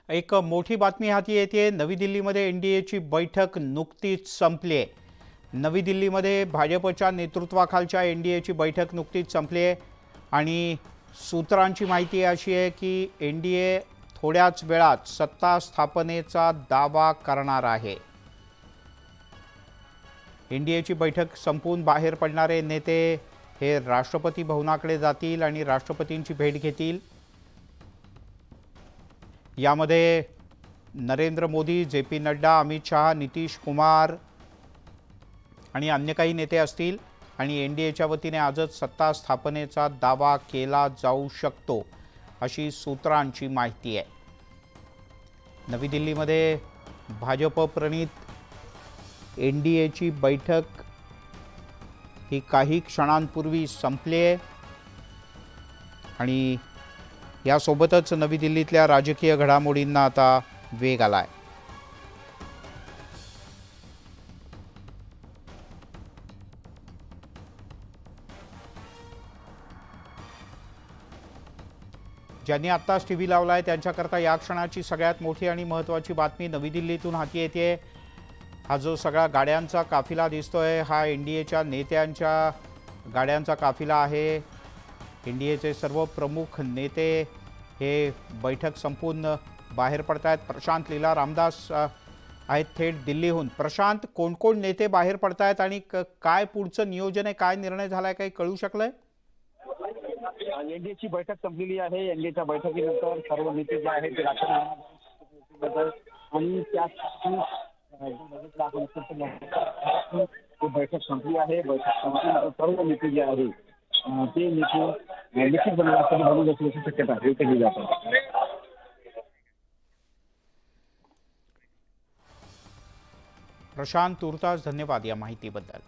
एक मोठी बातमी हाती येते। नवी दिल्लीमध्ये एनडीएची बैठक नुकतीच संपली आहे। नवी दिल्लीमध्ये भाजपच्या नेतृत्वाखालच्या एनडीएची बैठक नुकतीच संपली आहे आणि सूत्रांची माहिती अशी आहे की एनडीए थोड्याच वेळात सत्ता स्थापनेचा दावा करणार आहे। एनडीएची बैठक संपून बाहेर पडणारे नेते हे राष्ट्रपती भवनाकडे जातील आणि राष्ट्रपतींची भेट घेतील। यामध्ये नरेंद्र मोदी, जे.पी. नड्डा, अमित शाह, नितीश कुमार आणि अन्य काही नेते असतील आणि एनडीएच्या वतीने आजच सत्ता स्थापनेचा दावा केला जाऊ शकतो अशी सूत्रांची माहिती आहे। नवी दिल्लीमध्ये भाजप प्रणित एनडीएची बैठक ही काही क्षणांपूर्वी संपली आहे आणि यासोबतच नवी दिल्लीतल्या राजकीय घडामोडींना आता वेग आलाय। ज्यांनी आत्ताच टीव्ही लावलाय त्यांच्याकरता या क्षणाची सगळ्यात मोठी आणि महत्त्वाची बातमी नवी दिल्लीतून हाती येते। हा जो सगळा गाड्यांचा काफिला दिसतोय हा एनडीएच्या नेत्यांच्या गाड्यांचा काफिला आहे। एनडीएचे सर्व प्रमुख नेते हे बैठक संपून बाहेर पडतायत। प्रशांत लीला रामदास आहेत थेट दिल्लीहून। प्रशांत, कोण कोण नेते बाहेर पडतायत आणि काय पुढचं नियोजन आहे, काय निर्णय झालाय, काही कळू शकलंय? एनडीएची बैठक संपलेली आहे। एनडीएच्या बैठकीनंतर सर्व नेते जे आहेत ते आणि बैठक संपली आहे। बैठक संपल्यानंतर सर्व नेते जे आहेत ते नेते निश्चितपणे राष्ट्रपती असण्याची शक्यता व्यक्त केली जाते। प्रशांत, तुर्तास धन्यवाद या माहितीबद्दल।